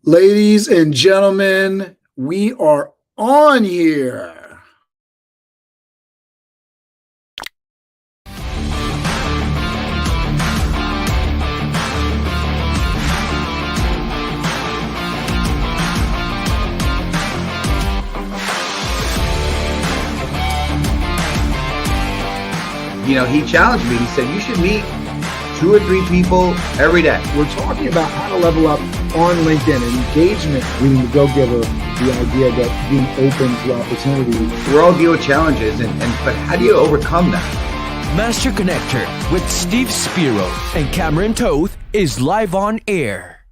Ladies and gentlemen, we are on here. He challenged me. He said, you should meet 2 or 3 people every day. We're talking about how to level up on LinkedIn and engagement, being the go-giver, the idea that being open to opportunities. We all deal with challenges, but how do you overcome that? Master Connector with Steve Spiro and Cameron Toth is live on air.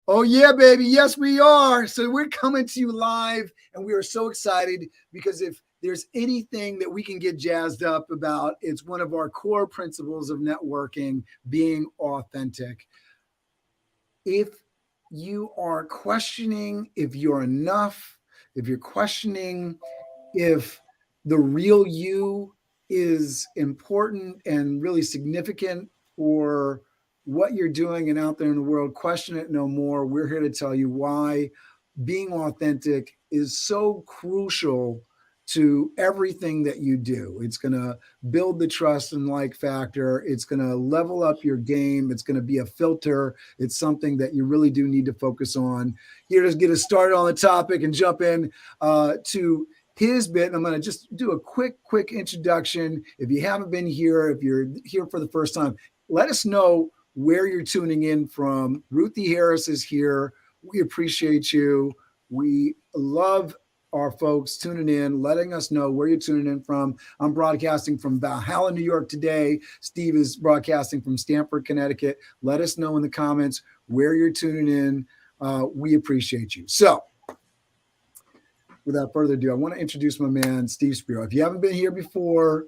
Oh, yeah, baby. Yes, we are. So we're coming to you live, and we are so excited because if there's anything that we can get jazzed up about, it's one of our core principles of networking, being authentic. If you are questioning if you're enough, if you're questioning if the real you is important and really significant, or what you're doing and out there in the world, question it no more. We're here to tell you why being authentic is so crucial to everything that you do. It's going to build the trust and like factor. It's going to level up your game. It's going to be a filter. It's something that you really do need to focus on. Here to get us started on the topic and jump in to his bit. And I'm going to just do a quick introduction. If you haven't been here, if you're here for the first time, let us know where you're tuning in from. Ruthie Harris is here. We appreciate you. We love our folks tuning in, letting us know where you're tuning in from. I'm broadcasting from Valhalla, New York today. Steve is broadcasting from Stamford, Connecticut. Let us know in the comments where you're tuning in. We appreciate you. So without further ado, I want to introduce my man, Steve Spiro. If you haven't been here before,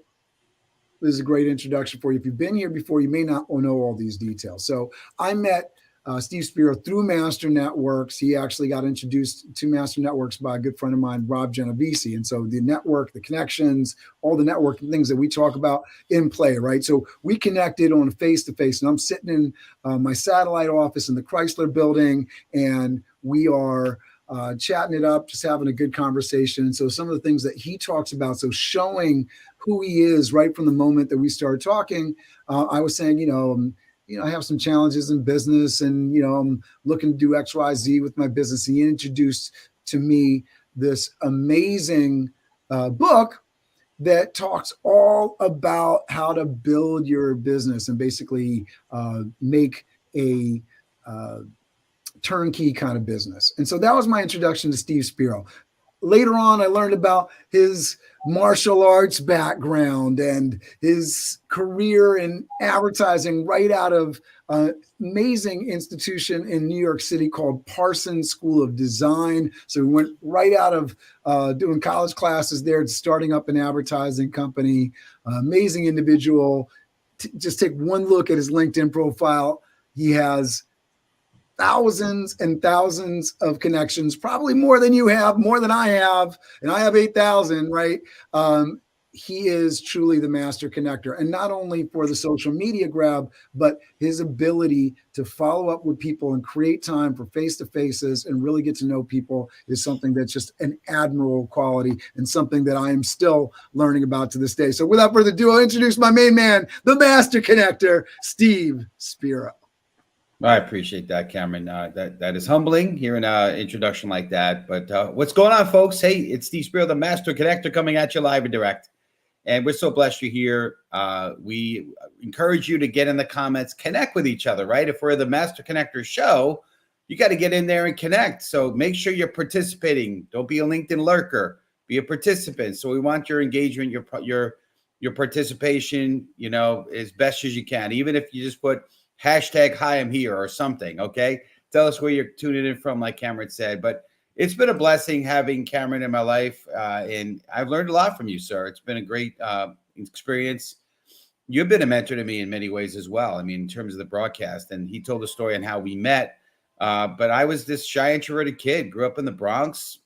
this is a great introduction for you. If you've been here before, you may not know all these details. So I met Steve Spiro through Master Networks. He actually got introduced to Master Networks by a good friend of mine, Rob Genovese. And so the network, the connections, all the networking things that we talk about in play, right? So we connected on a face-to-face, and I'm sitting in my satellite office in the Chrysler building, and we are chatting it up, just having a good conversation. And so some of the things that he talks about, so showing who he is right from the moment that we started talking, I was saying, I have some challenges in business, and, I'm looking to do X, Y, Z with my business. And he introduced to me this amazing book that talks all about how to build your business and basically make a turnkey kind of business. And so that was my introduction to Steve Spiro. Later on, I learned about his martial arts background and his career in advertising right out of an amazing institution in New York City called Parsons School of Design. So we went right out of doing college classes there to starting up an advertising company. Amazing individual. Just take one look at his LinkedIn profile. He has thousands and thousands of connections, probably more than you have, more than I have, and I have 8,000, right? He is truly the master connector, and not only for the social media grab, but his ability to follow up with people and create time for face-to-faces and really get to know people is something that's just an admirable quality and something that I am still learning about to this day. So without further ado, I'll introduce my main man, the master connector, Steve Spiro. I appreciate that, Cameron. That is humbling hearing an introduction like that. But what's going on, folks? Hey, it's Steve Spiro, the Master Connector, coming at you live and direct. And we're so blessed you're here. We encourage you to get in the comments, connect with each other, right? If we're the Master Connector show, you got to get in there and connect. So make sure you're participating. Don't be a LinkedIn lurker. Be a participant. So we want your engagement, your participation, as best as you can. Even if you just put hashtag hi, I'm here or something. Okay. Tell us where you're tuning in from, like Cameron said. But it's been a blessing having Cameron in my life. And I've learned a lot from you, sir. It's been a great experience. You've been a mentor to me in many ways as well. I mean, in terms of the broadcast. And he told a story on how we met. But I was this shy, introverted kid, grew up in the Bronx,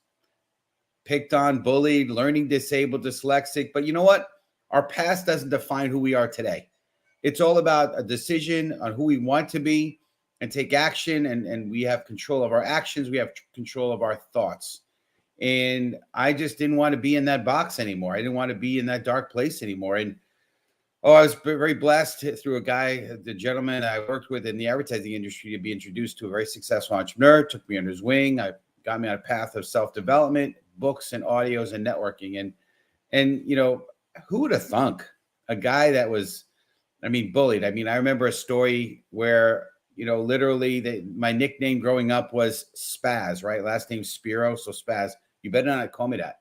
picked on, bullied, learning disabled, dyslexic. But you know what? Our past doesn't define who we are today. It's all about a decision on who we want to be and take action, and we have control of our actions. We have control of our thoughts. And I just didn't want to be in that box anymore. I didn't want to be in that dark place anymore. And I was very blessed through a guy, the gentleman I worked with in the advertising industry, to be introduced to a very successful entrepreneur, took me under his wing. I got me on a path of self-development, books and audios and networking. And who would have thunk a guy that was, bullied. I remember a story where, literally my nickname growing up was Spaz, right? Last name Spiro. So Spaz, you better not call me that.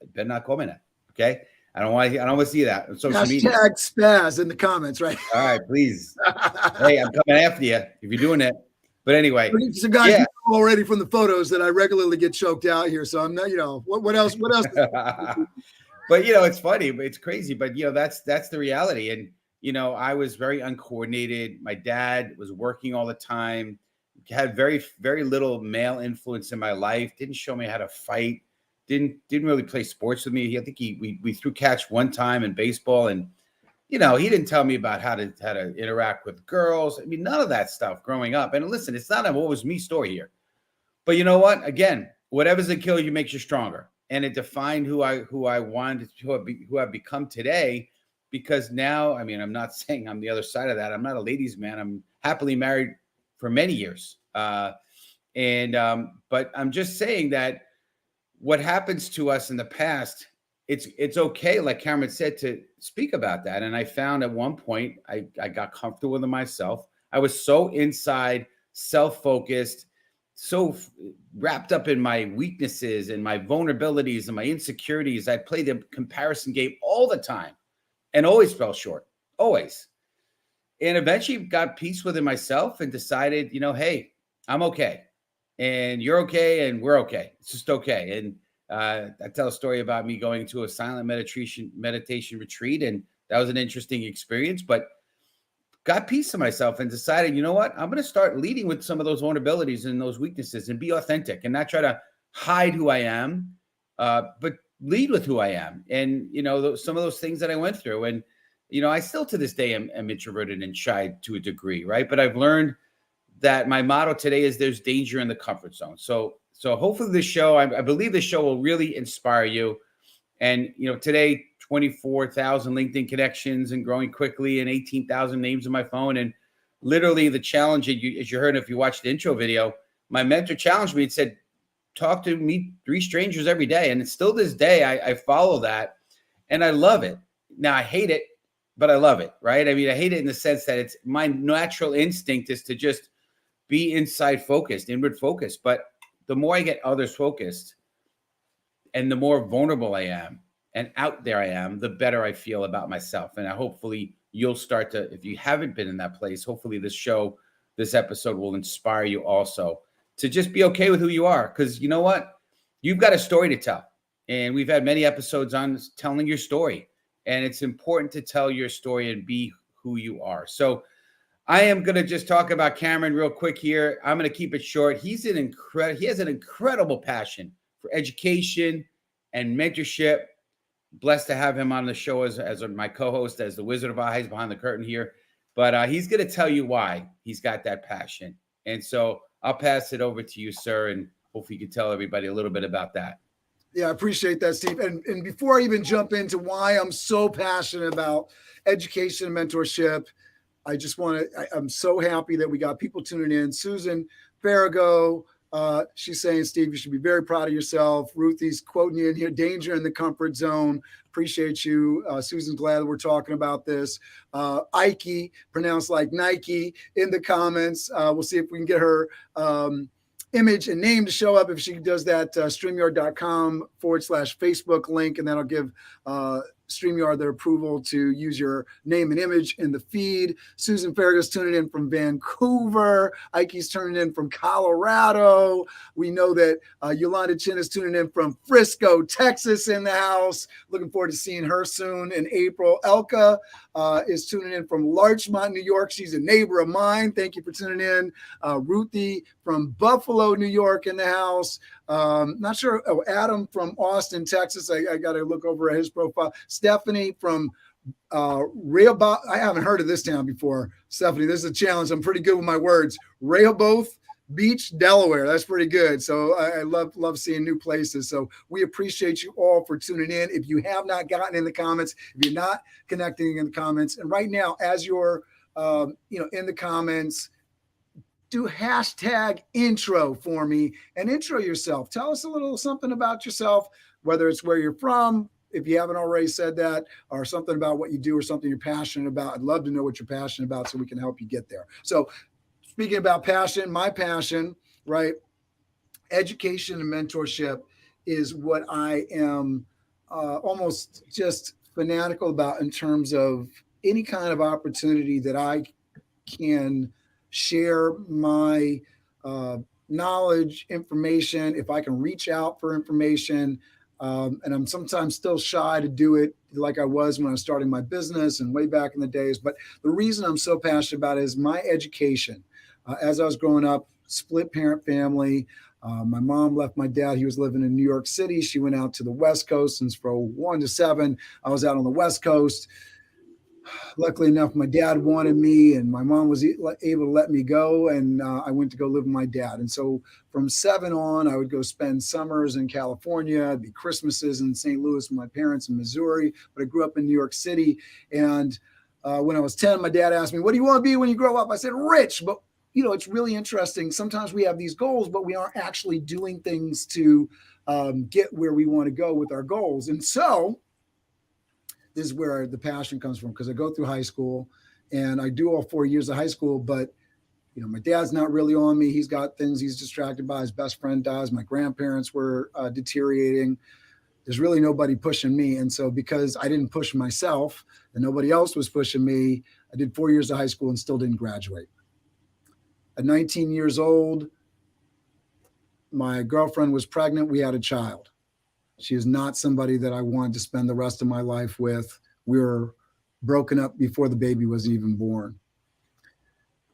You better not call me that. Okay. I don't want to see that on social media. Hashtag Spaz in the comments, right? All right, please. Hey, I'm coming after you if you're doing it. But anyway. So guys, you know already from the photos that I regularly get choked out here. So I'm not, what else? But it's funny, but it's crazy. But that's the reality. And I was very uncoordinated. My dad was working all the time, had very, very little male influence in my life, didn't show me how to fight, didn't really play sports with me. I think we threw catch one time in baseball, and he didn't tell me about how to interact with girls. None of that stuff growing up. And listen, it's not a what was me story here. But you know what? Again, whatever doesn't kill you makes you stronger. And it defined who I wanted to who I've become today. Because now, I'm not saying I'm the other side of that. I'm not a ladies' man. I'm happily married for many years. But I'm just saying that what happens to us in the past, it's okay, like Cameron said, to speak about that. And I found at one point, I got comfortable with myself. I was so inside, self-focused, so wrapped up in my weaknesses and my vulnerabilities and my insecurities. I played the comparison game all the time. And always fell short, always. And eventually got peace within myself and decided, hey, I'm okay. And you're okay. And we're okay. It's just okay. And I tell a story about me going to a silent meditation retreat. And that was an interesting experience, but got peace in myself and decided, you know what? I'm going to start leading with some of those vulnerabilities and those weaknesses and be authentic and not try to hide who I am, but lead with who I am. And, some of those things that I went through. And, I still to this day am introverted and shy to a degree, right? But I've learned that my motto today is there's danger in the comfort zone. So hopefully this show, I believe this show will really inspire you. And, today, 24,000 LinkedIn connections and growing quickly, and 18,000 names in my phone. And literally the challenge, as you heard, if you watched the intro video, my mentor challenged me and said, talk to me 3 strangers every day. And it's still this day, I follow that and I love it. Now I hate it, but I love it, right? I hate it in the sense that it's my natural instinct is to just be inside focused, inward focused. But the more I get others focused and the more vulnerable I am and out there I am, the better I feel about myself. And hopefully you'll start to, if you haven't been in that place, hopefully this episode will inspire you also to just be okay with who you are. Because you know what? You've got a story to tell. And we've had many episodes on telling your story. And it's important to tell your story and be who you are. So I am going to just talk about Cameron real quick here. I'm going to keep it short. He has an incredible passion for education and mentorship. Blessed to have him on the show as my co-host, as the Wizard of Eyes behind the curtain here. But he's going to tell you why he's got that passion. And so I'll pass it over to you, sir, and hopefully you can tell everybody a little bit about that. Yeah, I appreciate that, Steve. And before I even jump into why I'm so passionate about education and mentorship, I just I'm so happy that we got people tuning in. Susan Farrago, she's saying, Steve, you should be very proud of yourself. Ruthie's quoting you in here, danger in the comfort zone. Appreciate you. Susan's glad that we're talking about this. Ike, pronounced like Nike, in the comments. We'll see if we can get her image and name to show up if she does that. StreamYard.com/Facebook link, and that'll give StreamYard their approval to use your name and image in the feed. Susan Farragut's tuning in from Vancouver. Ike's tuning in from Colorado. We know that Yolanda Chin is tuning in from Frisco, Texas in the house. Looking forward to seeing her soon in April. Elka is tuning in from Larchmont, New York. She's a neighbor of mine. Thank you for tuning in. Ruthie from Buffalo, New York in the house. Not sure. Oh, Adam from Austin, Texas. I got to look over at his profile. Stephanie from Rehoboth. I haven't heard of this town before, Stephanie. This is a challenge. I'm pretty good with my words. Rehoboth Beach, Delaware. That's pretty good. So I love seeing new places. So we appreciate you all for tuning in. If you have not gotten in the comments, if you're not connecting in the comments, and right now, as you're in the comments, do hashtag intro for me and intro yourself. Tell us a little something about yourself, whether it's where you're from, if you haven't already said that, or something about what you do or something you're passionate about. I'd love to know what you're passionate about so we can help you get there. So speaking about passion, my passion, right? Education and mentorship is what I am almost just fanatical about in terms of any kind of opportunity that I can share my knowledge, information, if I can reach out for information. And I'm sometimes still shy to do it like I was when I was starting my business and way back in the days. But the reason I'm so passionate about it is my education. As I was growing up, split parent family. My mom left my dad. He was living in New York City. She went out to the West Coast. And from 1 to 7, I was out on the West Coast. Luckily enough, my dad wanted me and my mom was able to let me go. And I went to go live with my dad. And so from 7 on, I would go spend summers in California. It'd be Christmases in St. Louis with my parents in Missouri. But I grew up in New York City. And when I was 10, my dad asked me, what do you want to be when you grow up? I said, rich. But, it's really interesting. Sometimes we have these goals, but we aren't actually doing things to get where we want to go with our goals. And so this is where the passion comes from, because I go through high school and I do all 4 years of high school, but my dad's not really on me. He's got things he's distracted by. His best friend dies. My grandparents were deteriorating. There's really nobody pushing me. And so because I didn't push myself and nobody else was pushing me, I did 4 years of high school and still didn't graduate. At 19 years old, my girlfriend was pregnant. We had a child. She is not somebody that I wanted to spend the rest of my life with. We were broken up before the baby was even born.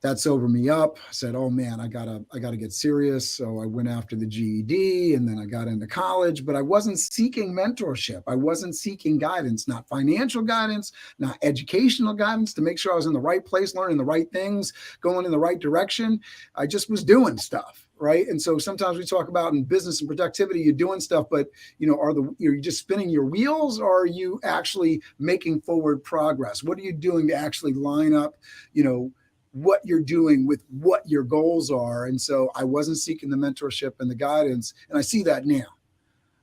That sobered me up. I said, oh man, I gotta get serious. So I went after the GED and then I got into college, but I wasn't seeking mentorship. I wasn't seeking guidance, not financial guidance, not educational guidance to make sure I was in the right place, learning the right things, going in the right direction. I just was doing stuff. Right. And so sometimes we talk about in business and productivity, you're doing stuff, but are you just spinning your wheels, or are you actually making forward progress? What are you doing to actually line up, what you're doing with what your goals are? And so I wasn't seeking the mentorship and the guidance, and I see that now.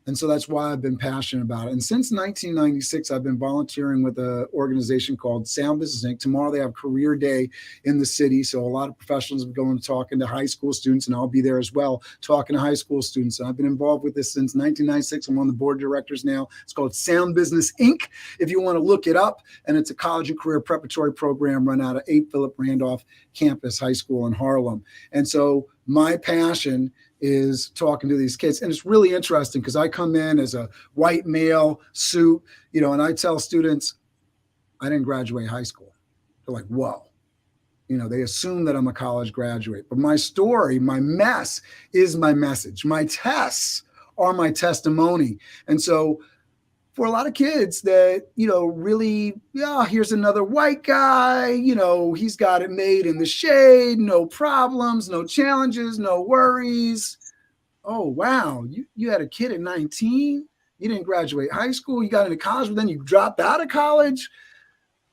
And so that's why I've been passionate about it. And since 1996, I've been volunteering with an organization called Sound Business Inc. Tomorrow they have Career Day in the city. So a lot of professionals are going and talking to high school students, and I'll be there as well, talking to high school students. And I've been involved with this since 1996. I'm on the board of directors now. It's called Sound Business Inc. If you want to look it up. And it's a college and career preparatory program run out of 8 Philip Randolph Campus High School in Harlem. And so my passion is talking to these kids. And it's really interesting because I come in as a white male suit, and I tell students, I didn't graduate high school. They're like, whoa. They assume that I'm a college graduate. But my story, my mess is my message. My tests are my testimony. And so for a lot of kids that, really, here's another white guy, he's got it made in the shade, no problems, no challenges, no worries. Oh, wow. You had a kid at 19, you didn't graduate high school, you got into college, but then you dropped out of college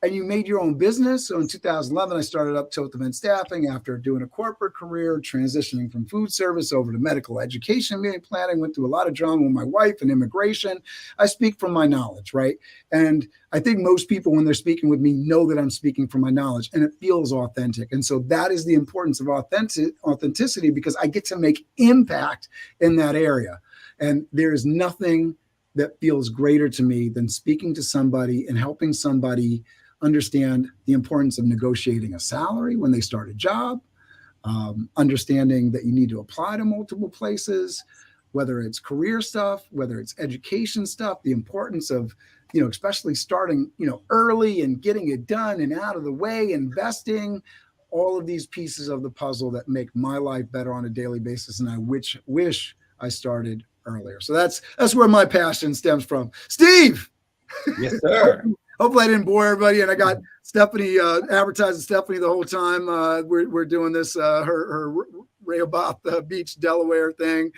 and you made your own business. So in 2011, I started up Toth Event Staffing after doing a corporate career, transitioning from food service over to medical education, meeting planning, went through a lot of drama with my wife and immigration. I speak from my knowledge, right? And I think most people, when they're speaking with me, know that I'm speaking from my knowledge and it feels authentic. And so that is the importance of authenticity, because I get to make impact in that area. And there is nothing that feels greater to me than speaking to somebody and helping somebody understand the importance of negotiating a salary when they start a job, understanding that you need to apply to multiple places, whether it's career stuff, whether it's education stuff, the importance of, especially starting, early and getting it done and out of the way, investing, all of these pieces of the puzzle that make my life better on a daily basis. And I wish I started earlier. So that's where my passion stems from. Steve. Yes, sir. Hopefully I didn't bore everybody. And I got Stephanie advertising Stephanie the whole time. We're doing this, her Rehoboth Beach, Delaware thing.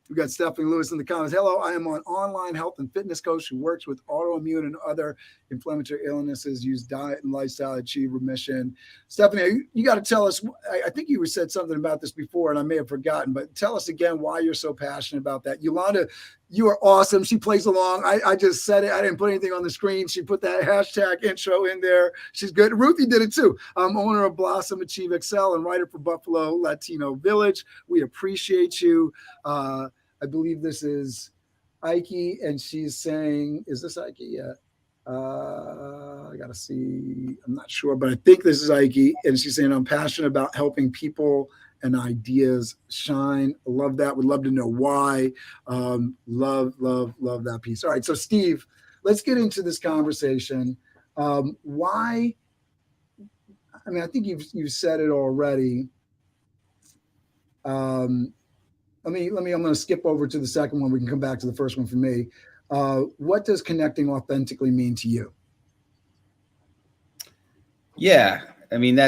We got Stephanie Lewis in the comments. Hello, I am an online health and fitness coach who works with autoimmune and other inflammatory illnesses, use diet and lifestyle to achieve remission. Stephanie, you got to tell us, I think you said something about this before and I may have forgotten, but tell us again why you're so passionate about that. Yolanda, you are awesome. She plays along. I just said it. I didn't put anything on the screen. She put that hashtag intro in there. She's good. Ruthie did it too. I'm owner of Blossom Achieve Excel and writer for Buffalo Latino Village. We appreciate you. I believe this is Ike, and she's saying, is this Ike? Yeah. I got to see. I'm not sure, but I think this is Ike. And she's saying, I'm passionate about helping people and ideas shine. Love that. Would love to know why. Love that piece. All right. So Steve, let's get into this conversation. Why? I mean, I think you've said it already. Let me, I'm going to skip over to the second one. We can come back to the first one for me. What does connecting authentically mean to you? Yeah. I mean,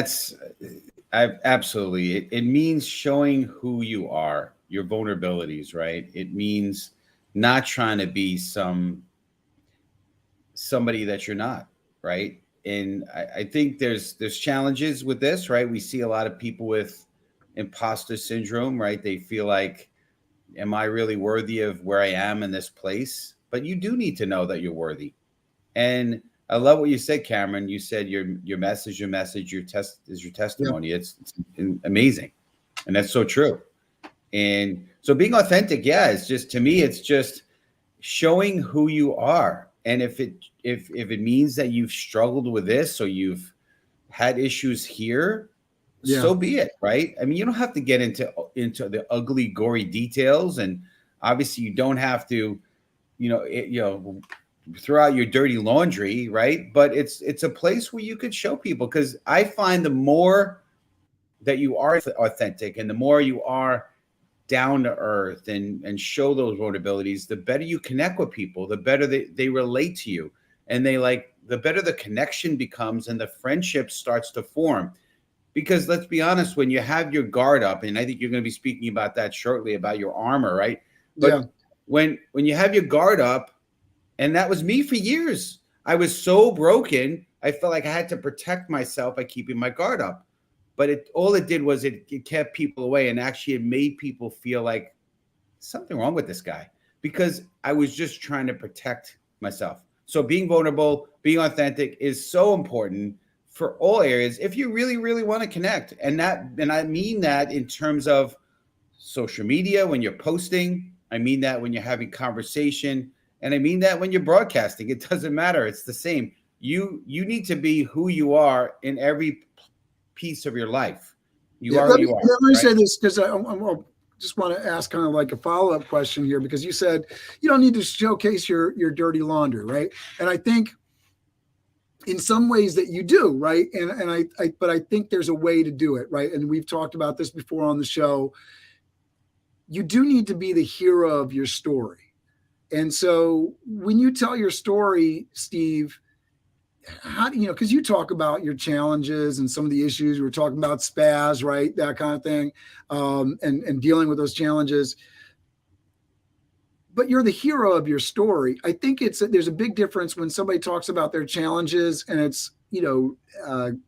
absolutely. It means showing who you are, your vulnerabilities, right? It means not trying to be somebody that you're not, right? And I think there's challenges with this, right? We see a lot of people with imposter syndrome, right? They feel like, am I really worthy of where I am in this place? But you do need to know that you're worthy. And I love what you said, Cameron. You said your message, your testimony. Yeah. It's amazing. And that's so true. And so being authentic, yeah, it's just, to me, it's just showing who you are. And if it means that you've struggled with this, or you've had issues here, so be it, right? I mean, you don't have to get into the ugly, gory details, and obviously you don't have to, throw out your dirty laundry, right? But it's a place where you could show people, because I find the more that you are authentic and the more you are down to earth and show those vulnerabilities, the better you connect with people, the better they relate to you, and the better the connection becomes and the friendship starts to form. Because let's be honest, when you have your guard up, and I think you're going to be speaking about that shortly, about your armor, right? But when you have your guard up, and that was me for years, I was so broken, I felt like I had to protect myself by keeping my guard up. But all it did was it kept people away, and actually it made people feel like something wrong with this guy, because I was just trying to protect myself. So being vulnerable, being authentic is so important for all areas if you really, really want to connect. And I mean that in terms of social media, when you're posting, I mean that when you're having conversation, and I mean that when you're broadcasting. It doesn't matter. It's the same. You need to be who you are in every piece of your life. You are who you are. Let me say this, because I just want to ask kind of like a follow-up question here, because you said you don't need to showcase your dirty laundry, right? And I think in some ways that you do, right? But I think there's a way to do it, right? And we've talked about this before on the show. You do need to be the hero of your story. And so when you tell your story, Steve, how do you know, because you talk about your challenges and some of the issues, we were talking about spaz, right? That kind of thing, and dealing with those challenges. But you're the hero of your story. I think there's a big difference when somebody talks about their challenges and it's,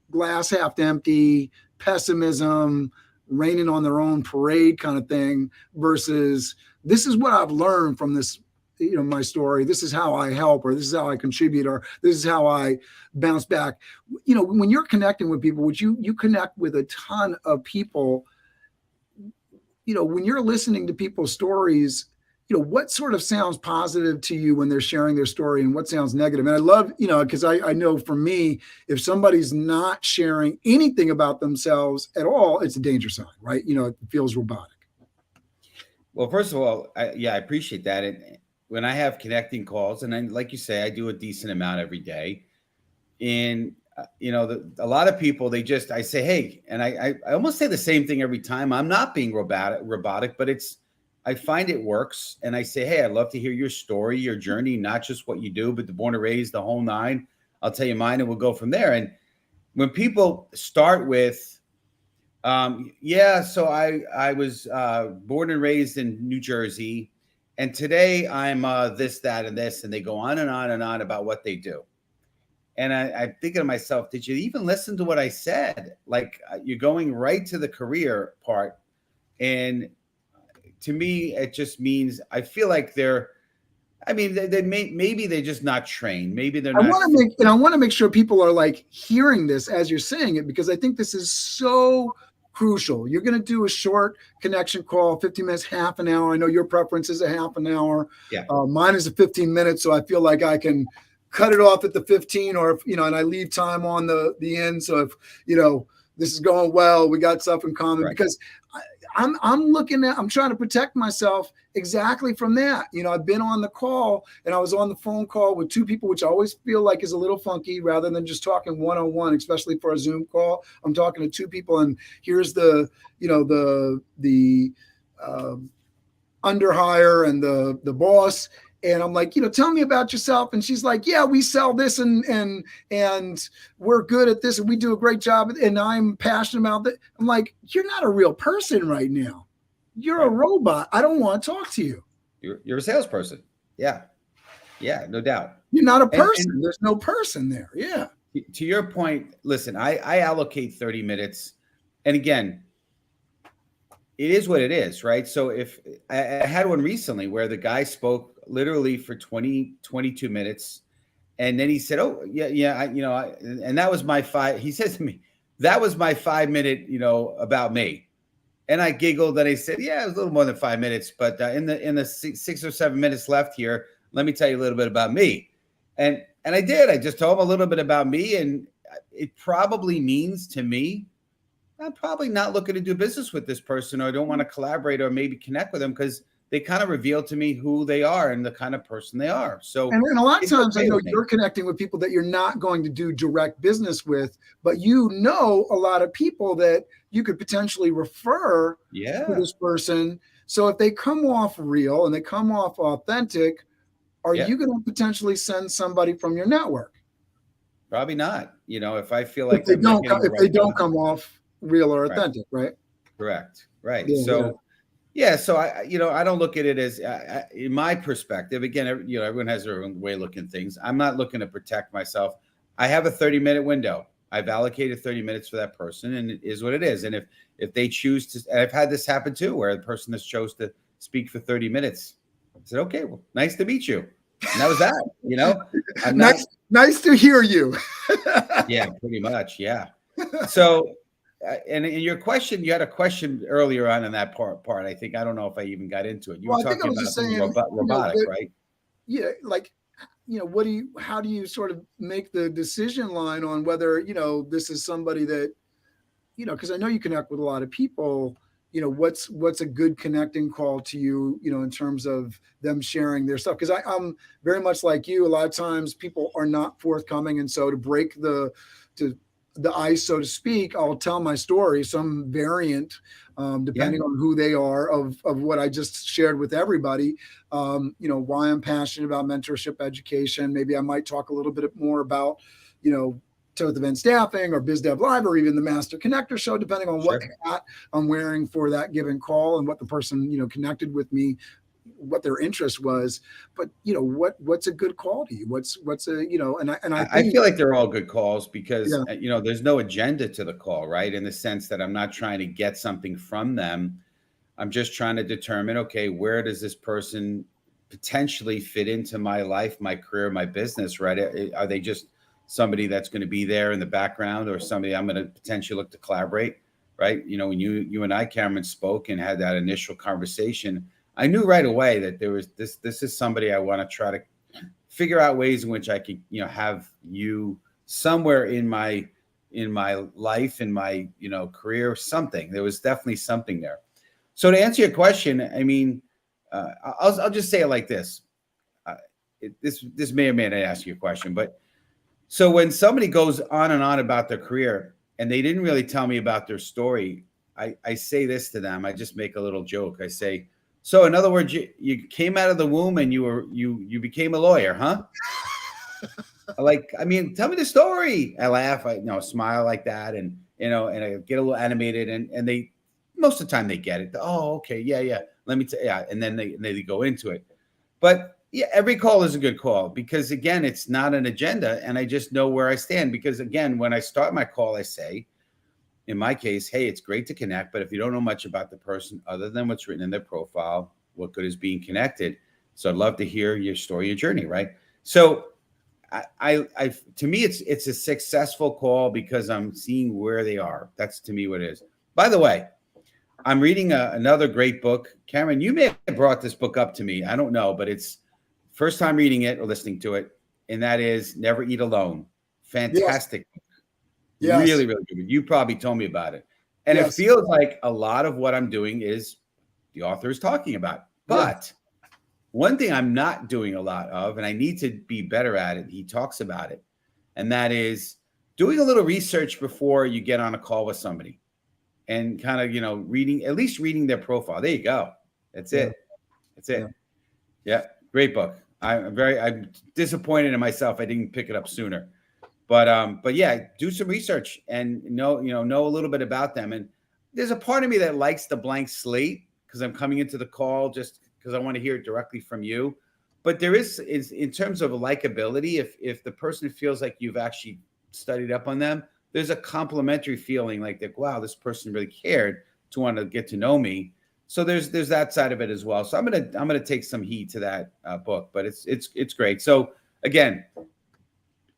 glass half empty, pessimism, raining on their own parade kind of thing, versus this is what I've learned from this, my story. This is how I help, or this is how I contribute, or this is how I bounce back. When you're connecting with people, which you connect with a ton of people, when you're listening to people's stories, what sort of sounds positive to you when they're sharing their story, and what sounds negative? And I love, because I know for me, if somebody's not sharing anything about themselves at all, it's a danger sign, right? It feels robotic. Well, first of all, I appreciate that. And when I have connecting calls, and then, like you say, I do a decent amount every day. And, a lot of people, I say, hey, and I almost say the same thing every time. I'm not being robotic, but I find it works. And I say, hey, I'd love to hear your story, your journey, not just what you do, but the born and raised, the whole nine. I'll tell you mine and we'll go from there. And when people start with, so I was born and raised in New Jersey, and today I'm this, that, and this, and they go on and on and on about what they do. And I'm thinking to myself, did you even listen to what I said? Like, you're going right to the career part. And to me, it just means I feel like maybe they're just not trained. Maybe they're I not. I want to make sure people are like hearing this as you're saying it, because I think this is so crucial. You're going to do a short connection call, 15 minutes, half an hour. I know your preference is a half an hour. Yeah. Mine is a 15 minutes. So I feel like I can cut it off at the 15, or if, and I leave time on the end. So if, this is going well, we got stuff in common, right. Because I'm trying to protect myself exactly from that. I've been on the call, and I was on the phone call with two people, which I always feel like is a little funky rather than just talking one-on-one, especially for a Zoom call. I'm talking to two people, and here's the underhire and the boss. And I'm like, tell me about yourself. And she's like, yeah, we sell this and we're good at this and we do a great job. And I'm passionate about that. I'm like, you're not a real person right now. You're a robot. I don't want to talk to you. You're a salesperson. Yeah. Yeah, no doubt. You're not a person. And there's no person there. Yeah. To your point, listen, I allocate 30 minutes. And again, it is what it is, right? So if I had one recently where the guy spoke literally for 22 minutes. And then he said, oh, yeah, and that was my he says to me, that was my 5 minute, about me. And I giggled and I said, yeah, it was a little more than 5 minutes, but in the 6 or 7 minutes left here, let me tell you a little bit about me. And I did. I just told him a little bit about me. And it probably means to me, I'm probably not looking to do business with this person, or I don't want to collaborate or maybe connect with them, because they kind of reveal to me who they are and the kind of person they are. So, and a lot of times I know you're connecting with people that you're not going to do direct business with, but a lot of people that you could potentially refer to this person. So if they come off real and they come off authentic, are you going to potentially send somebody from your network? Probably not. If I feel like they don't come off real or authentic, right? Correct. Right. So I don't look at it as, in my perspective, again, everyone has their own way of looking at things. I'm not looking to protect myself. I have a 30-minute window. I've allocated 30 minutes for that person, and it is what it is. And if they choose to, and I've had this happen too, where the person has chose to speak for 30 minutes. I said, okay, well, nice to meet you. And that was that, nice to hear you. Yeah, pretty much. Yeah. So, and in your question, you had a question earlier on in that part. I think, I don't know if I even got into it. You were talking about robotic, right? Yeah. Like, how do you sort of make the decision line on whether, this is somebody that, because I know you connect with a lot of people, what's a good connecting call to you, in terms of them sharing their stuff. Because I'm very much like you. A lot of times people are not forthcoming. And so to break the ice, so to speak, I'll tell my story, some variant, depending on who they are, of what I just shared with everybody. Why I'm passionate about mentorship education. Maybe I might talk a little bit more about, Toth Event Staffing or Biz Dev Live, or even the Master Connector Show, depending on what hat I'm wearing for that given call and what the person, connected with me, what their interest was. But what's a good call to you? What's a I feel like they're all good calls because there's no agenda to the call, right? In the sense that I'm not trying to get something from them. I'm just trying to determine, okay, where does this person potentially fit into my life, my career, my business, right? Are they just somebody that's going to be there in the background, or somebody I'm going to potentially look to collaborate, right? When you and I, Cameron, spoke and had that initial conversation, I knew right away that there was this is somebody I want to try to figure out ways in which I could, have you somewhere in my life, in my, career, something. There was definitely something there. So to answer your question, I mean, I'll just say it like this. This may or may not ask you a question, but so when somebody goes on and on about their career and they didn't really tell me about their story, I say this to them. I just make a little joke. I say, So in other words, you came out of the womb and you became a lawyer, huh? I mean, tell me the story. I laugh, smile like that, and and I get a little animated, and they most of the time they get it. Oh, okay, yeah, yeah. Let me tell, yeah, and then they go into it. But yeah, every call is a good call because again, it's not an agenda, and I just know where I stand. Because again, when I start my call, I say, in my case, hey, it's great to connect, but if you don't know much about the person other than what's written in their profile, what good is being connected? So I'd love to hear your story, your journey, right? So I to me, it's a successful call because I'm seeing where they are. That's to me what it is. By the way, I'm reading another great book. Cameron, you may have brought this book up to me. I don't know, but it's first time reading it or listening to it, and that is Never Eat Alone. Fantastic. Yes. Really, really good. You probably told me about it. And it feels like a lot of what I'm doing is the author is talking about. But one thing I'm not doing a lot of, and I need to be better at it, he talks about it, and that is doing a little research before you get on a call with somebody and kind of, at least reading their profile. There you go. That's it. That's it. Yeah. Great book. I'm disappointed in myself. I didn't pick it up sooner. But yeah, do some research and know a little bit about them. And there's a part of me that likes the blank slate because I'm coming into the call just because I want to hear it directly from you. But there is in terms of likability, if the person feels like you've actually studied up on them, there's a complimentary feeling like that. Wow, this person really cared to want to get to know me. So there's that side of it as well. So I'm gonna take some heed to that book, but it's great. So again,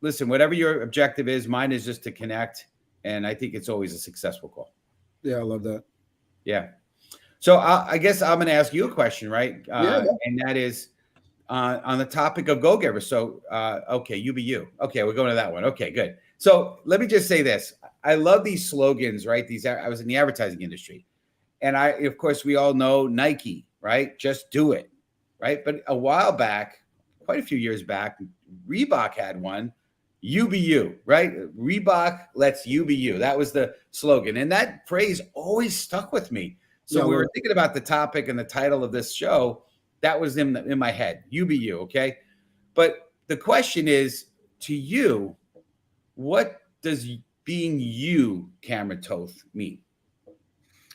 listen, whatever your objective is, mine is just to connect, and I think it's always a successful call. Yeah, I love that. Yeah. So I guess I'm going to ask you a question, right? And that is on the topic of go-getters. So, okay, you be you. Okay, we're going to that one. Okay, good. So let me just say this. I love these slogans, right? I was in the advertising industry. And of course, we all know Nike, right? Just do it, right? But a while back, quite a few years back, Reebok had one. You be you, right? Reebok lets you be you. That was the slogan. And that phrase always stuck with me. So we were thinking about the topic and the title of this show. That was in my head. You be you, okay? But the question is, to you, what does being you, Cameron Toth, mean?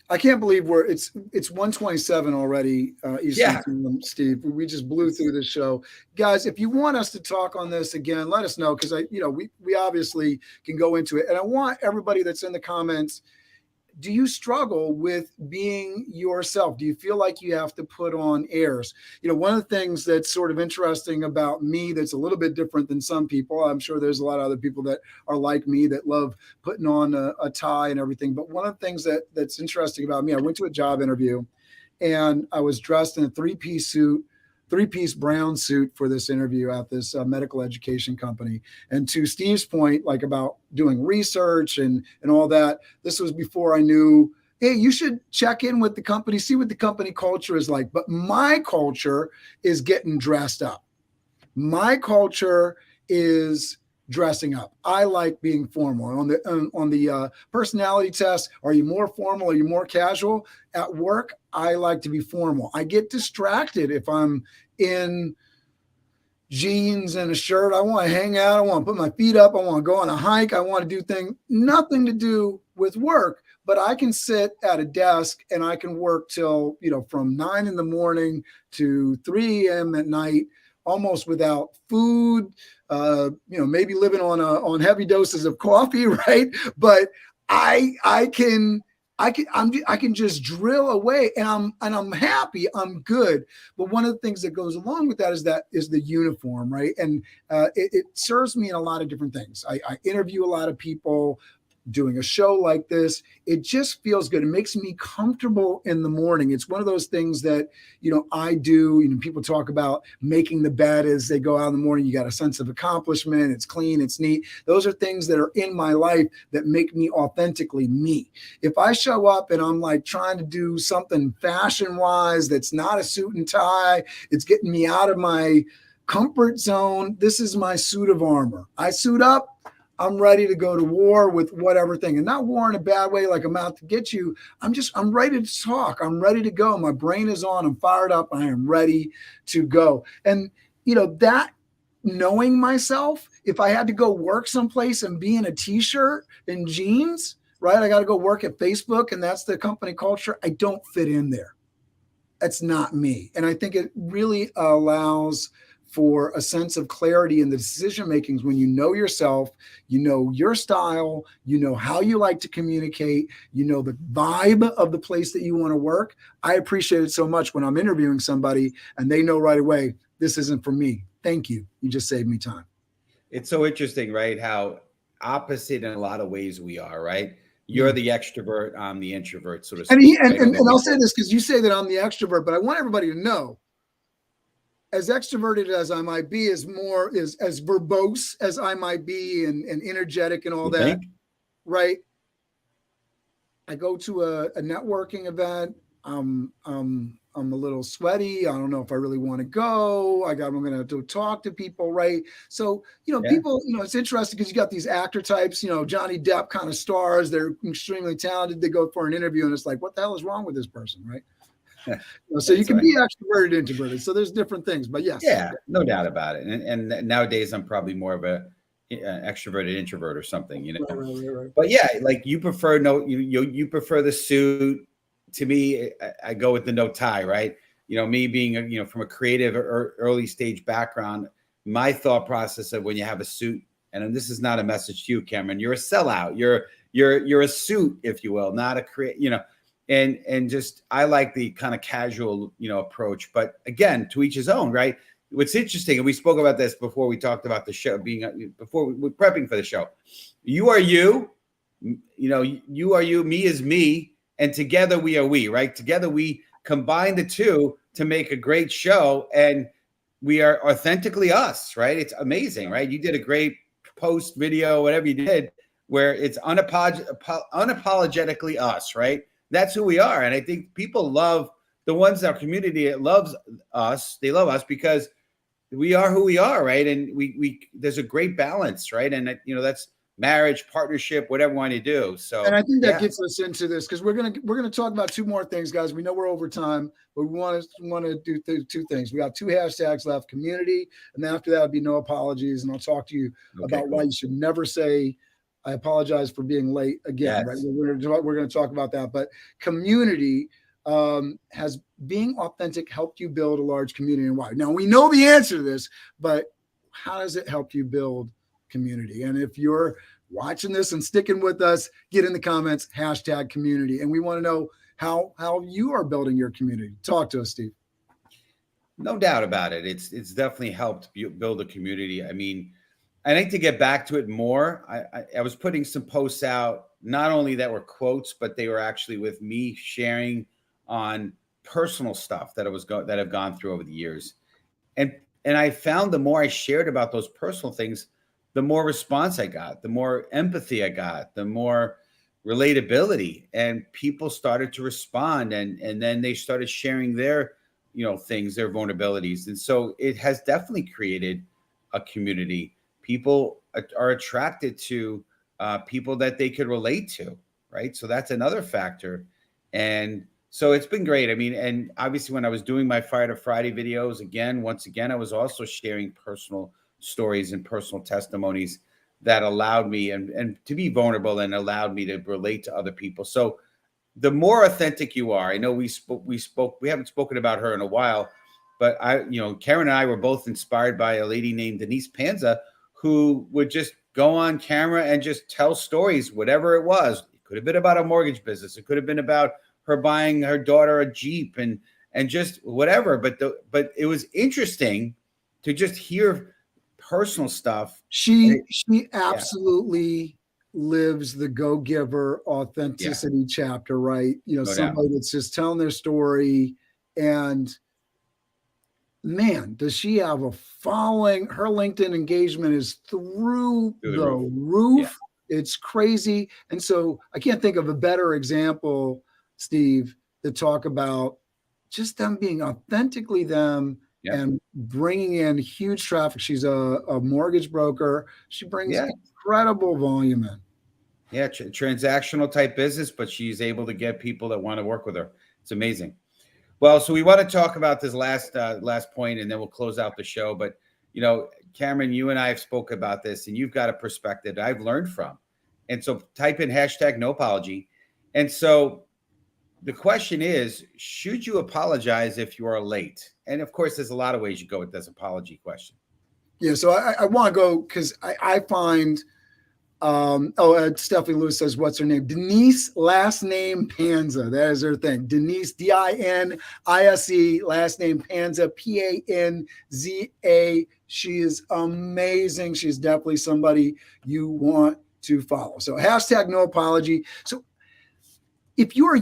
I can't believe it's 1:27 already, Eastern Time, Steve. We just blew through this show. Guys, if you want us to talk on this again, let us know because we obviously can go into it. And I want everybody that's in the comments, do you struggle with being yourself? Do you feel like you have to put on airs? One of the things that's sort of interesting about me that's a little bit different than some people, I'm sure there's a lot of other people that are like me that love putting on a tie and everything. But one of the things that's interesting about me, I went to a job interview and I was dressed in a three-piece brown suit for this interview at this medical education company. And to Steve's point, like about doing research and all that, this was before I knew, hey, you should check in with the company, see what the company culture is like. But my culture is getting dressed up. My culture is dressing up. I like being formal. On the personality test, are you more formal? Are you more casual? At work, I like to be formal. I get distracted if I'm in jeans and a shirt. I want to hang out. I want to put my feet up. I want to go on a hike. I want to do things, nothing to do with work, but I can sit at a desk and I can work till, from 9 a.m. to 3 a.m. at night, almost without food, maybe living on heavy doses of coffee, right? But I can just drill away and I'm happy, I'm good. But one of the things that goes along with that is the uniform, right? And it serves me in a lot of different things. I interview a lot of people. Doing a show like this, it just feels good. It makes me comfortable in the morning. It's one of those things that, I do. People talk about making the bed as they go out in the morning. You got a sense of accomplishment. It's clean. It's neat. Those are things that are in my life that make me authentically me. If I show up and I'm like trying to do something fashion wise, that's not a suit and tie, it's getting me out of my comfort zone. This is my suit of armor. I suit up. I'm ready to go to war with whatever thing, and not war in a bad way, like I'm out to get you. I'm ready to talk. I'm ready to go. My brain is on. I'm fired up. I am ready to go. And, that knowing myself, if I had to go work someplace and be in a t-shirt and jeans, right? I got to go work at Facebook and that's the company culture. I don't fit in there. That's not me. And I think it really allows for a sense of clarity in the decision makings when you know yourself, you know your style, you know how you like to communicate, you know the vibe of the place that you want to work. I appreciate it so much when I'm interviewing somebody and they know right away, this isn't for me. Thank you. You just saved me time. It's so interesting, right? How opposite in a lot of ways we are, right? You're Yeah. the extrovert, I'm the introvert, so to And, speak. Right? and I'll say this because you say that I'm the extrovert, but I want everybody to know, as extroverted as I might be, as verbose as I might be and energetic and all You that, think? right? I go to a networking event. I'm a little sweaty. I don't know if I really want to go. I'm going to talk to people, right? So, Yeah. people, it's interesting because you got these actor types, Johnny Depp kind of stars. They're extremely talented. They go for an interview and it's like, what the hell is wrong with this person, right? So you can be extroverted, introverted. So there's different things, but yes. Yeah, no doubt about it. And nowadays I'm probably more of a extroverted introvert or something, Right. But yeah, like you prefer you prefer the suit. To me, I go with the no tie, right? Me being from a creative or early stage background, my thought process of when you have a suit, and this is not a message to you, Cameron, you're a sellout. You're a suit, if you will, not a and just I like the kind of casual, approach. But again, to each his own, right? What's interesting, and we spoke about this before we talked about the show before we were prepping for the show. You are you, you are you, me is me, and together we are we, right? Together we combine the two to make a great show, and we are authentically us, right? It's amazing, right? You did a great post video, whatever you did, where it's unapologetically us, right? That's who we are. And I think people love the ones in our community that loves us. They love us because we are who we are, right? And we there's a great balance, right? And that's marriage, partnership, whatever you want to do. So, and I think that gets us into this because we're gonna talk about two more things, guys. We know we're over time, but we want to do two things. We got 2 hashtags left: community, and then after that, it'll be no apologies. And I'll talk to you about why you should never say I apologize for being late again. Yes. Right? We're going to talk about that. But community, has being authentic helped you build a large community, and why? Now we know the answer to this, but how does it help you build community? And if you're watching this and sticking with us, get in the comments, hashtag community. And we want to know how you are building your community. Talk to us, Steve. No doubt about it. It's definitely helped build a community. I mean, I need to get back to it more. I was putting some posts out, not only that were quotes, but they were actually with me sharing on personal stuff that that I've gone through over the years. And I found the more I shared about those personal things, the more response I got, the more empathy I got, the more relatability, and people started to respond. And then they started sharing their, things, their vulnerabilities. And so it has definitely created a community. People are attracted to people that they could relate to, right? So that's another factor. And so it's been great. I mean, and obviously when I was doing my Fire to Friday videos, once again, I was also sharing personal stories and personal testimonies that allowed me and to be vulnerable and allowed me to relate to other people. So the more authentic you are, I know we haven't spoken about her in a while, but Karen and I were both inspired by a lady named Denise Panza, who would just go on camera and just tell stories, whatever it was. It could have been about a mortgage business. It could have been about her buying her daughter a Jeep and just whatever. But it was interesting to just hear personal stuff. She absolutely lives the go-giver authenticity chapter, right? Somebody that's just telling their story, and man, does she have a following. Her LinkedIn engagement is through the roof. Yeah. It's crazy. And so I can't think of a better example, Steve, to talk about just them being authentically them Yeah. and bringing in huge traffic. She's a mortgage broker. She brings Yeah. incredible volume in. Yeah. Transactional type business, but she's able to get people that want to work with her. It's amazing. Well, so we want to talk about this last point, and then we'll close out the show. But Cameron, you and I have spoke about this, and you've got a perspective that I've learned from. And so type in hashtag no apology. And so the question is, should you apologize if you are late? And of course, there's a lot of ways you go with this apology question. Yeah, so I want to go because I find Stephanie Lewis says, what's her name? Denise, last name Panza. That is her thing. Denise, Dinise, last name Panza, Panza. She is amazing. She's definitely somebody you want to follow. So hashtag no apology. So if you're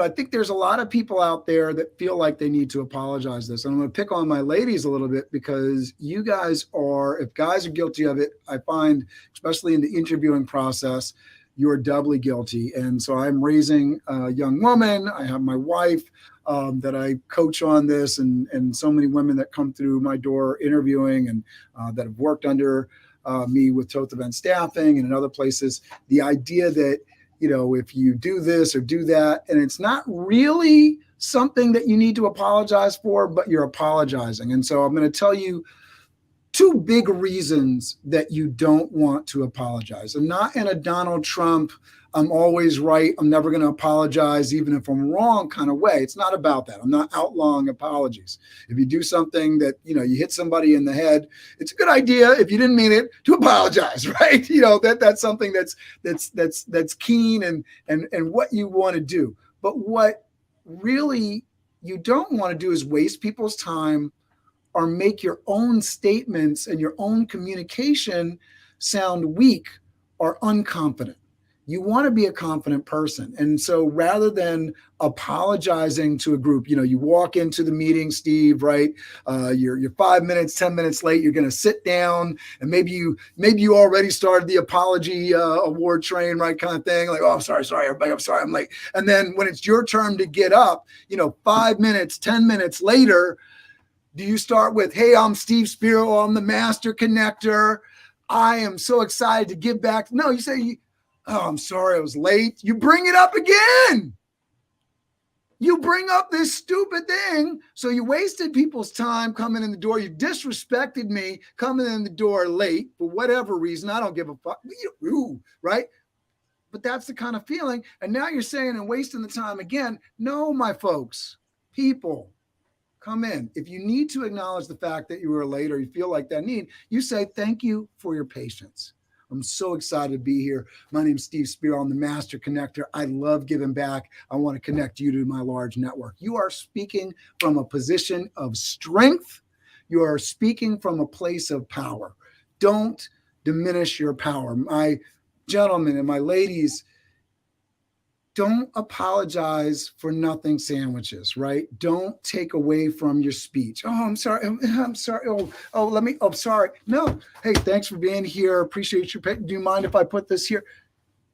I think there's a lot of people out there that feel like they need to apologize this. And I'm going to pick on my ladies a little bit because you guys if guys are guilty of it, I find, especially in the interviewing process, you're doubly guilty. And so I'm raising a young woman. I have my wife that I coach on this, and so many women that come through my door interviewing and that have worked under me with Toth Event Staffing and in other places. The idea that if you do this or do that, and it's not really something that you need to apologize for, but you're apologizing. And so I'm going to tell you two big reasons that you don't want to apologize. And not in a Donald Trump, I'm always right, I'm never going to apologize, even if I'm wrong kind of way. It's not about that. I'm not outlawing apologies. If you do something that, you hit somebody in the head, it's a good idea, if you didn't mean it, to apologize, right? That's something that's keen and what you want to do. But what really you don't want to do is waste people's time or make your own statements and your own communication sound weak or unconfident. You want to be a confident person. And so rather than apologizing to a group, you walk into the meeting, Steve, right? You're 5 minutes, 10 minutes late. You're going to sit down, and maybe you already started the apology award train, right? Kind of thing. Like, oh, I'm sorry, everybody. I'm sorry, I'm late. And then when it's your turn to get up, 5 minutes, 10 minutes later, do you start with, hey, I'm Steve Spiro, I'm the master connector. I am so excited to give back. No, you say, oh, I'm sorry I was late. You bring it up again. You bring up this stupid thing. So you wasted people's time coming in the door. You disrespected me coming in the door late for whatever reason. I don't give a fuck. Right? But that's the kind of feeling. And now you're saying and wasting the time again. No, my folks, people, come in. If you need to acknowledge the fact that you were late or you feel like that need, you say, thank you for your patience. I'm so excited to be here. My name is Steve Spiro. I'm the Master Connector. I love giving back. I want to connect you to my large network. You are speaking from a position of strength. You are speaking from a place of power. Don't diminish your power. My gentlemen and my ladies, don't apologize for nothing sandwiches, right? Don't take away from your speech. Oh, I'm sorry. I'm sorry. Sorry. No. Hey, thanks for being here. Appreciate your do you mind if I put this here?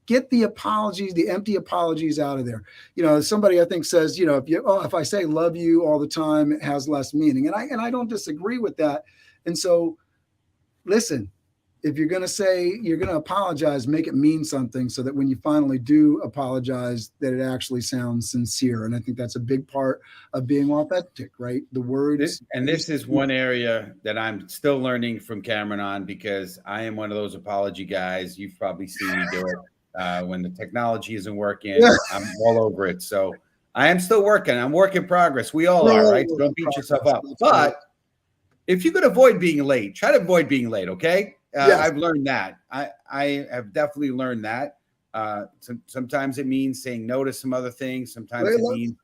Get the apologies, the empty apologies out of there. Somebody I think says, if I say love you all the time, it has less meaning. And I don't disagree with that. And so listen, if you're going to say you're going to apologize, make it mean something so that when you finally do apologize, that it actually sounds sincere. And I think that's a big part of being authentic, right? The words. This is one area that I'm still learning from Cameron on, because I am one of those apology guys. You've probably seen me do it when the technology isn't working. I'm all over it. So I am still working. I'm work in progress. We all are, right? So don't beat yourself up. But if you could avoid being late, try to avoid being late, okay? Yes. I've learned that. I have definitely learned that. Sometimes it means saying no to some other things. Sometimes it means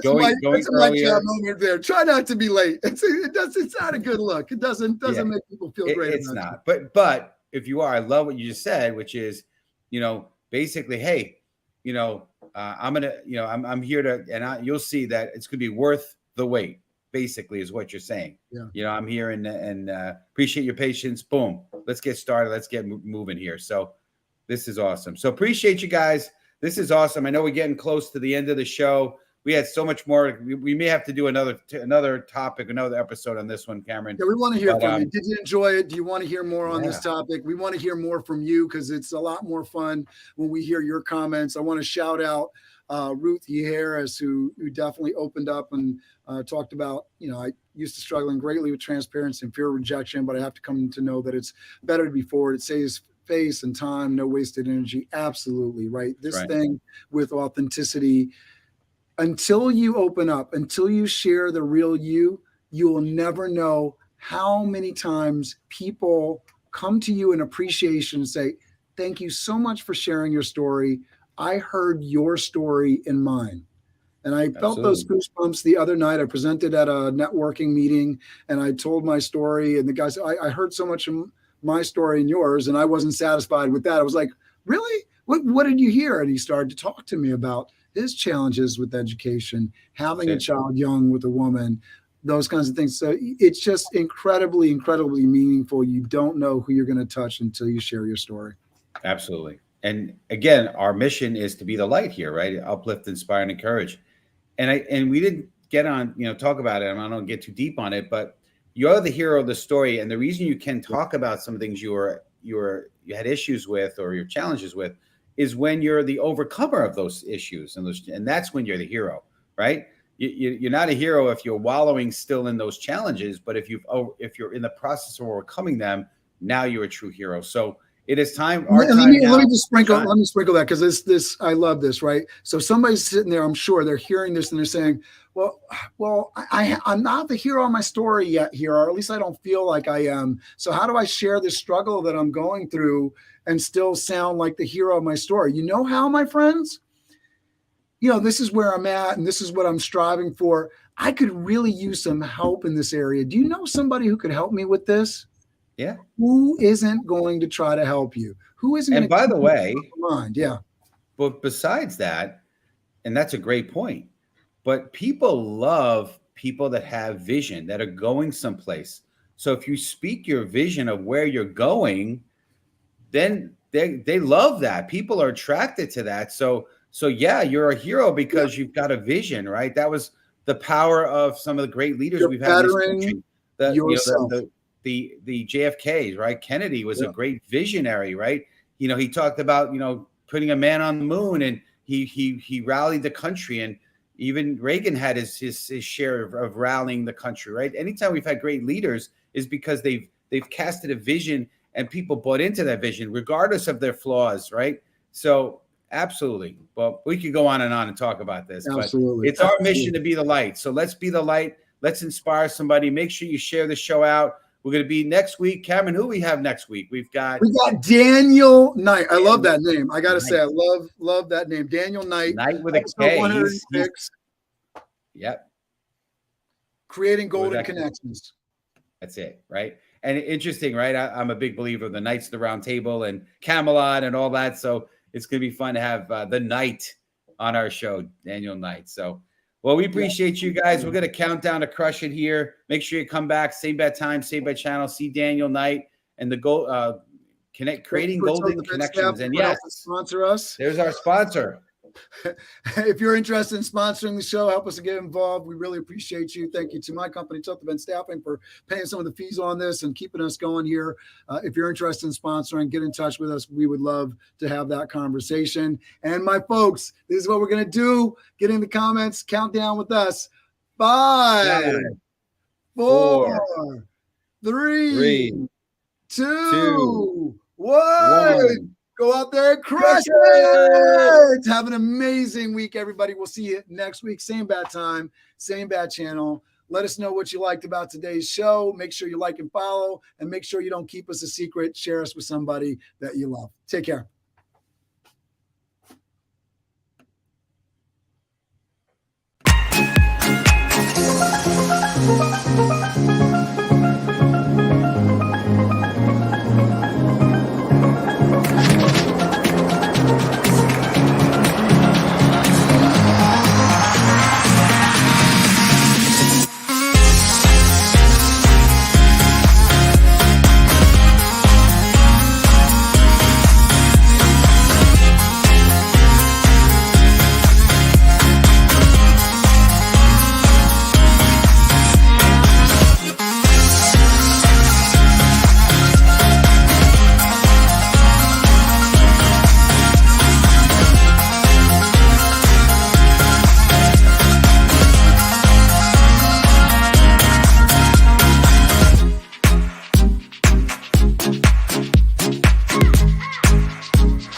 going earlier. There. Try not to be late. It's not a good look. It doesn't make people feel great. It's not. But if you are, I love what you just said, which is, basically, hey, I'm gonna, I'm here to, and you'll see that it's gonna be worth the wait. Basically is what you're saying. Yeah. I'm here and appreciate your patience. Boom. Let's get started. Let's get moving here. So this is awesome. So appreciate you guys. This is awesome. I know we're getting close to the end of the show. we had so much more. We may have to do another topic, another episode on this one, Cameron. Yeah, we want to hear from you. Did you enjoy it? Do you want to hear more on this topic? We want to hear more from you because it's a lot more fun when we hear your comments. I want to shout out Ruth Harris, who definitely opened up and talked about, I used to struggling greatly with transparency and fear of rejection, but I have to come to know that it's better to be forward. It saves face and time, no wasted energy. Absolutely, right? This thing with authenticity, until you open up, until you share the real you will never know how many times people come to you in appreciation and say, thank you so much for sharing your story. I heard your story in mine. And I felt those goosebumps the other night. I presented at a networking meeting and I told my story. And the guy said, I heard so much of my story and yours. And I wasn't satisfied with that. I was like, really? What did you hear? And he started to talk to me about his challenges with education, having a child young with a woman, those kinds of things. So it's just incredibly, incredibly meaningful. You don't know who you're going to touch until you share your story. Absolutely. And again, our mission is to be the light here, right? Uplift, inspire, and encourage. And we didn't get on, talk about it. I don't get too deep on it, but you're the hero of the story. And the reason you can talk about some things you had issues with or your challenges with is when you're the overcomer of those issues. And that's when you're the hero, right? You're not a hero if you're wallowing still in those challenges, but if you're in the process of overcoming them, now you're a true hero. So it is time. Let me sprinkle that because this I love this, right? So somebody's sitting there, I'm sure they're hearing this and they're saying, well, I'm not the hero of my story yet here, or at least I don't feel like I am. So how do I share this struggle that I'm going through and still sound like the hero of my story? You know how, my friends? This is where I'm at and this is what I'm striving for. I could really use some help in this area. Do you know somebody who could help me with this? Yeah. Who isn't going to try to help you? Who isn't? And by the way, mind? Yeah. But besides that, and that's a great point, but people love people that have vision, that are going someplace. So if you speak your vision of where you're going, then they love that. People are attracted to that. So yeah, you're a hero because you've got a vision, right? That was the power of some of the great leaders we've had in this country. The JFKs, right? Kennedy was a great visionary, right? He talked about, putting a man on the moon, and he rallied the country. And even Reagan had his share of rallying the country, right? Anytime we've had great leaders is because they've casted a vision and people bought into that vision, regardless of their flaws, right? So absolutely. Well, we could go on and talk about this, absolutely. But it's our mission to be the light. So let's be the light. Let's inspire somebody. Make sure you share the show out. We're going to be next week. Cameron, who we have next week? We got Daniel Knight. I love that name. I got to say, I love that name. Daniel Knight. Knight with a K. Yep. Creating golden connections. That's it, right? And interesting, right? I'm a big believer of the Knights of the Round Table and Camelot and all that. So it's going to be fun to have the Knight on our show, Daniel Knight. So, well, we appreciate you guys. We're going to count down to crush it here. Make sure you come back. Same bad time, same bad channel. See Daniel Knight and the creating golden connections. And yes, sponsor us. There's our sponsor. If you're interested in sponsoring the show, help us to get involved. We really appreciate you. Thank you to my company, Tilted Event Staffing, for paying some of the fees on this and keeping us going here. If you're interested in sponsoring, get in touch with us. We would love to have that conversation. And my folks, this is what we're going to do. Get in the comments, count down with us. 5, 4, 3, 2, 1. Go out there and crush it. Have an amazing week, everybody. We'll see you next week. Same bad time, same bad channel. Let us know what you liked about today's show. Make sure you like and follow, and make sure you don't keep us a secret. Share us with somebody that you love. Take care.